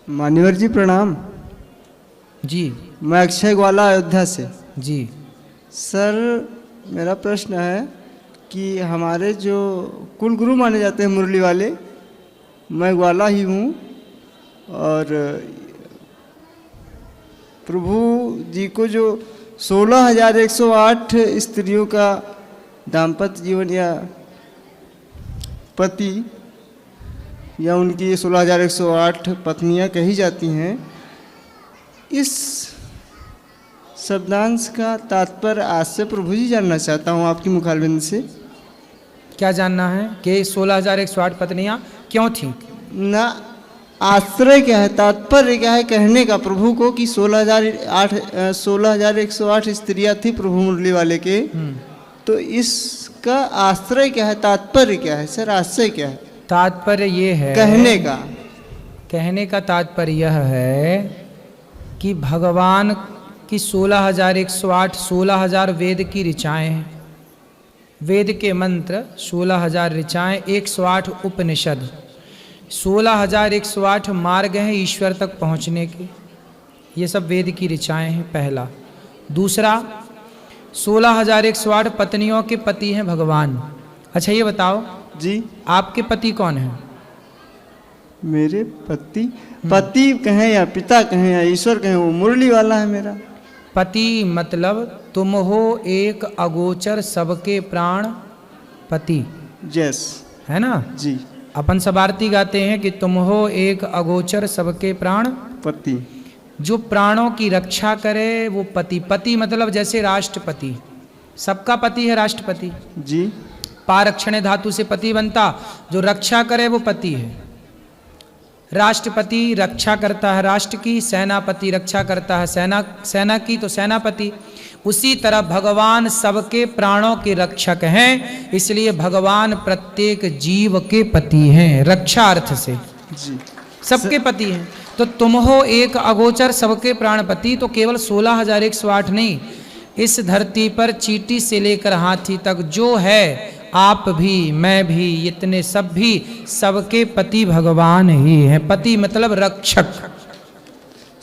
मान्यवर जी प्रणाम। जी मैं अक्षय ग्वाला अयोध्या से। जी सर मेरा प्रश्न है कि हमारे जो कुल गुरु माने जाते हैं मुरली वाले, मैं ग्वाला ही हूँ और प्रभु जी को जो 16,108 स्त्रियों का दाम्पत्य जीवन या पति या उनकी 16,108 पत्नियां कही जाती हैं, इस शब्दांश का तात्पर्य आज से प्रभु जी जानना चाहता हूँ आपकी मुखारबिंद से। क्या जानना है कि 16,108 पत्नियां क्यों थीं? ना आश्रय क्या है, तात्पर्य क्या है कहने का प्रभु को कि 16,108 स्त्रियां थी प्रभु मुरली वाले के, तो इसका आश्रय क्या है, तात्पर्य क्या है सर, आश्रय क्या है? तात्पर्य ये है, कहने का तात्पर्य यह है कि भगवान की 16,108 16,000 वेद की ऋचाएँ हैं। वेद के मंत्र 16,000 ऋचाएँ, 108 उपनिषद, 16,108 मार्ग हैं ईश्वर तक पहुंचने के। ये सब वेद की ऋचाएँ हैं, पहला। दूसरा, 16,108 पत्नियों के पति हैं भगवान। अच्छा ये बताओ जी, आपके पति कौन हैं? मेरे पति कहें या पिता कहें या ईश्वर कहें, वो मुरली वाला है मेरा। पति मतलब तुम हो एक अगोचर सबके प्राण पति, यस है ना जी। अपन सब आरती गाते हैं कि तुम हो एक अगोचर सबके प्राण पति। जो प्राणों की रक्षा करे वो पति। पति मतलब जैसे राष्ट्रपति, सबका पति है राष्ट्रपति जी। पारक्षण धातु से पति बनता, जो रक्षा करे वो पति है। राष्ट्रपति रक्षा करता है राष्ट्र की, सेनापति रक्षा करता है सेना की, तो सेनापति। उसी तरह भगवान सबके प्राणों के रक्षक हैं, इसलिए भगवान प्रत्येक जीव के पति हैं, रक्षा अर्थ से जी सबके पति हैं। तो तुम हो एक अगोचर सबके प्राणपति, तो केवल 16,108 नहीं, इस धरती पर चींटी से लेकर हाथी तक जो है, आप भी मैं भी इतने सब भी सबके पति भगवान ही हैं। पति मतलब रक्षक।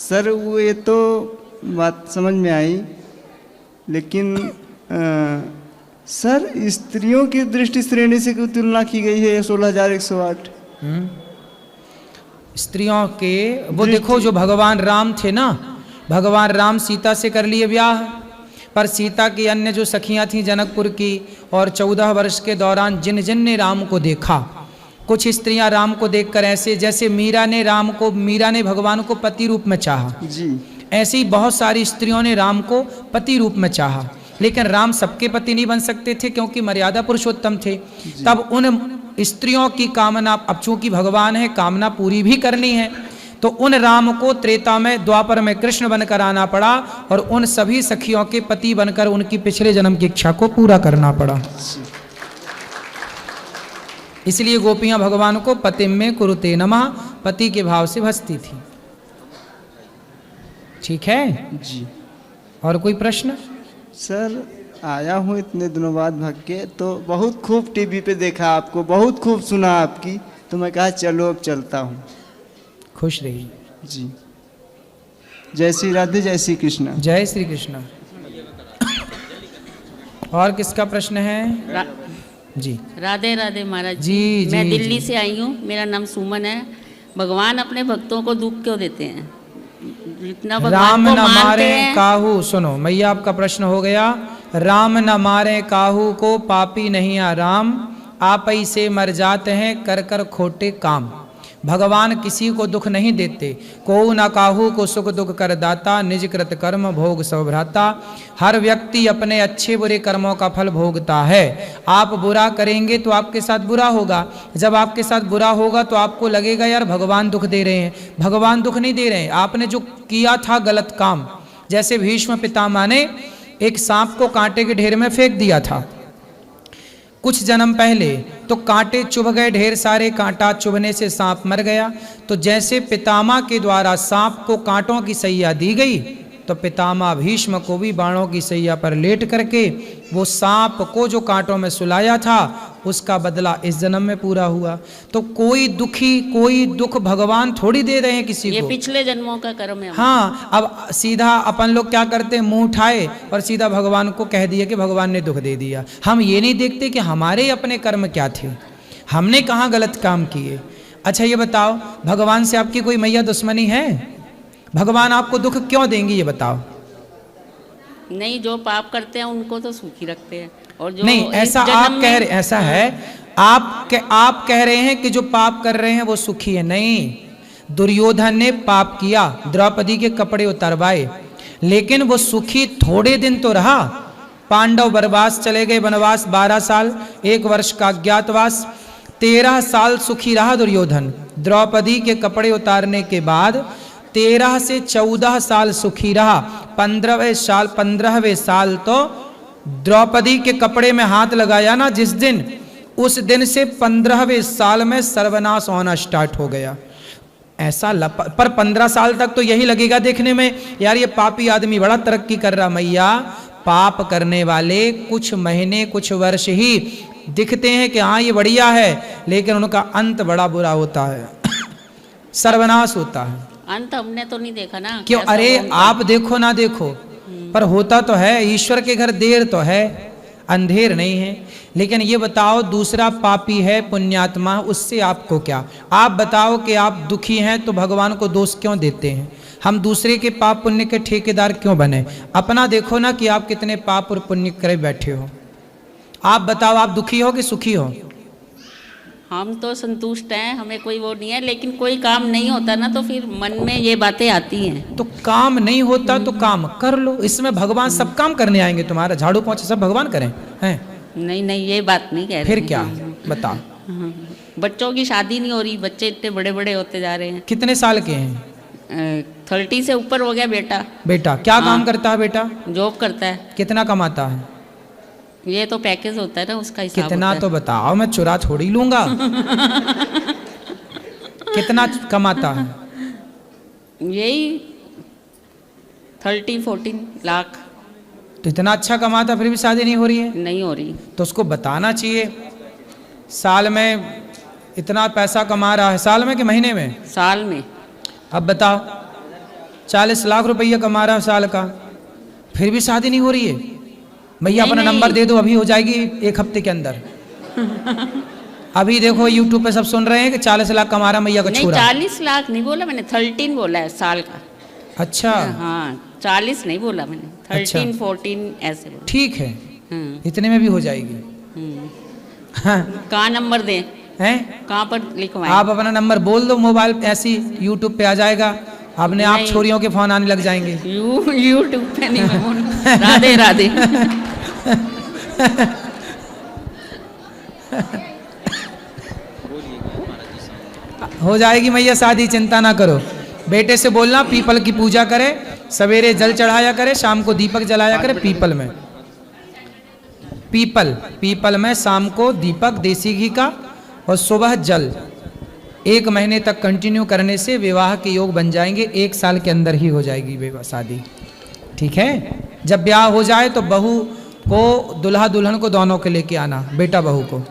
सर वो ये तो बात समझ में आई, लेकिन सर स्त्रियों की दृष्टि श्रेणी से क्यों तुलना की गई है 16,108? स्त्रियों के वो देखो, जो भगवान राम थे ना, भगवान राम सीता से कर लिए ब्याह, पर सीता की अन्य जो सखियां थीं जनकपुर की, और 14 वर्ष के दौरान जिन जिन ने राम को देखा, कुछ स्त्रियां राम को देखकर ऐसे, जैसे मीरा ने भगवान को पति रूप में चाहा जी, ऐसे ही बहुत सारी स्त्रियों ने राम को पति रूप में चाहा। लेकिन राम सबके पति नहीं बन सकते थे क्योंकि मर्यादा पुरुषोत्तम थे। तब उन स्त्रियों की कामना, अब चूंकि भगवान है कामना पूरी भी करनी है, तो उन राम को त्रेता में द्वापर में कृष्ण बनकर आना पड़ा और उन सभी सखियों के पति बनकर उनकी पिछले जन्म की इच्छा को पूरा करना पड़ा। इसलिए गोपियां भगवान को पतिम में कुरुते नमः, पति के भाव से भजती थी। ठीक है जी। और कोई प्रश्न? सर आया हूँ इतने दिनों बाद भाग के, तो बहुत खूब टीवी पे देखा आपको, बहुत खूब सुना आपकी, तो मैं कहा चलो अब चलता हूँ। खुश रहिए जी। जय श्री राधे, जय श्री कृष्ण। जय श्री कृष्ण। और किसका प्रश्न है? जी राधे राधे महाराज जी। मैं दिल्ली से आई हूँ, मेरा नाम सुमन है। भगवान अपने भक्तों को दुख क्यों देते हैं? जितना भगवान राम को न मानते मारे हैं, काहू, सुनो मैया आपका प्रश्न हो गया। राम न मारे काहू को, पापी नहीं आराम, आप ही से मर जाते हैं कर कर खोटे काम। भगवान किसी को दुख नहीं देते, को न काहू को सुख दुख कर दाता, निज कृत कर्म भोग सब भ्राता। हर व्यक्ति अपने अच्छे बुरे कर्मों का फल भोगता है। आप बुरा करेंगे तो आपके साथ बुरा होगा, जब आपके साथ बुरा होगा तो आपको लगेगा यार भगवान दुख दे रहे हैं। भगवान दुख नहीं दे रहे हैं, आपने जो किया था गलत काम। जैसे भीष्म पितामह ने एक सांप को कांटे के ढेर में फेंक दिया था कुछ जन्म पहले, तो कांटे चुभ गए ढेर सारे, कांटा चुभने से सांप मर गया। तो जैसे पितामह के द्वारा सांप को कांटों की सैया दी गई, तो पितामह भीष्म को भी बाणों की सैया पर लेट करके वो सांप को जो कांटों में सुलाया था उसका बदला इस जन्म में पूरा हुआ। तो कोई दुख भगवान थोड़ी दे रहे हैं किसी ये को। पिछले जन्मों का कर्म है। हाँ, अब सीधा अपन लोग क्या करते हैं, मुंह उठाए और सीधा भगवान को कह दिया कि भगवान ने दुख दे दिया। हम ये नहीं देखते कि हमारे अपने कर्म क्या थे, हमने कहाँ गलत काम किए। अच्छा ये बताओ, भगवान से आपकी कोई मैया दुश्मनी है? भगवान आपको दुख क्यों देंगे ये बताओ? नहीं, जो पाप करते हैं उनको तो सुखी रखते हैं, और जो नहीं, इस ऐसा जन्म आप कह में- रहे, ऐसा है आप कह रहे हैं कि जो पाप कर रहे हैं वो सुखी है। नहीं, दुर्योधन ने पाप किया, द्रौपदी के कपड़े उतरवाए, लेकिन वो सुखी थोड़े दिन तो रहा। पांडव वनवास चले गए, वनवास 12 साल, 1 वर्ष का अज्ञातवास, 13 साल सुखी रहा दुर्योधन। द्रौपदी के कपड़े उतारने के बाद 13 से 14 साल सुखी रहा। 15वें साल तो द्रौपदी के कपड़े में हाथ लगाया ना जिस दिन, उस दिन से 15वें साल में सर्वनाश होना स्टार्ट हो गया। ऐसा पर 15 साल तक तो यही लगेगा देखने में, यार ये पापी आदमी बड़ा तरक्की कर रहा। मैया, पाप करने वाले कुछ महीने कुछ वर्ष ही दिखते हैं कि हाँ ये बढ़िया है, लेकिन उनका अंत बड़ा बुरा होता है, सर्वनाश होता है। अंत हमने तो नहीं देखा ना। क्यों? कैसा अरे होगा। आप देखो ना देखो, पर होता तो है। ईश्वर के घर देर तो है, अंधेर नहीं है। लेकिन ये बताओ, दूसरा पापी है पुण्यात्मा, उससे आपको क्या? आप बताओ कि आप दुखी हैं तो भगवान को दोष क्यों देते हैं? हम दूसरे के पाप पुण्य के ठेकेदार क्यों बने? अपना देखो ना कि आप कितने पाप और पुण्य करे बैठे हो। आप बताओ, आप दुखी हो कि सुखी हो? हम तो संतुष्ट हैं, हमें कोई वो नहीं है, लेकिन कोई काम नहीं होता ना तो फिर मन में ये बातें आती हैं। तो काम नहीं होता तो काम कर लो, इसमें भगवान सब काम करने आएंगे। तुम्हारा झाड़ू पोंछा सब भगवान करें हैं? नहीं नहीं, ये बात नहीं कह रहे। फिर क्या? बताओ। हाँ। बच्चों की शादी नहीं हो रही, बच्चे इतने बड़े बड़े होते जा रहे हैं। कितने साल के हैं? 30 से ऊपर हो गया बेटा। बेटा क्या काम करता है? बेटा जॉब करता है। कितना कमाता है? ये तो पैकेज होता है ना, उसका हिसाब कितना होता तो बताओ, मैं चुरा थोड़ी लूंगा। कितना कमाता है? है। यही 13-14 लाख। तो इतना अच्छा कमाता फिर भी शादी नहीं हो रही है? नहीं हो रही। तो उसको बताना चाहिए, साल में इतना पैसा कमा रहा है। साल में कि महीने में? साल में। अब बताओ, 40 लाख रुपया कमा रहा है साल का, फिर भी शादी नहीं हो रही है? भैया अपना नंबर दे दो, अभी हो जाएगी 1 हफ्ते के अंदर। अभी देखो यूट्यूब पे सब सुन रहे हैं कि 40 लाख कमा रहा मैया का नहीं, छोरा। 40 लाख नहीं बोला मैंने, 13 बोला है साल का। अच्छा हाँ, 40 नहीं बोला मैंने, 13-14 ऐसे बोला। ठीक है, हाँ। इतने में भी हो जाएगी। हाँ। कहाँ नंबर दें? हैं? कहाँ पर लिखवाएं? आप अपना नंबर बोल दो, मोबाइल पे ऐसी यूट्यूब पे आ जाएगा, अपने आप नहीं। छोरियों के फोन आने लग जाएंगे। यूट्यूब पे नहीं मैं बोल। राधे राधे। हो जाएगी मैया शादी, चिंता ना करो। बेटे से बोलना पीपल की पूजा करे, सवेरे जल चढ़ाया करे, शाम को दीपक जलाया करे पीपल में। पीपल में शाम को दीपक देसी घी का और सुबह जल। 1 महीने तक कंटिन्यू करने से विवाह के योग बन जाएंगे। 1 साल के अंदर ही हो जाएगी विवाह शादी। ठीक है? जब ब्याह हो जाए तो बहू को, दुल्हा दुल्हन को दोनों के लेके आना, बेटा बहू को।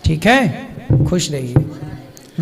ठीक है? खुश रहिए।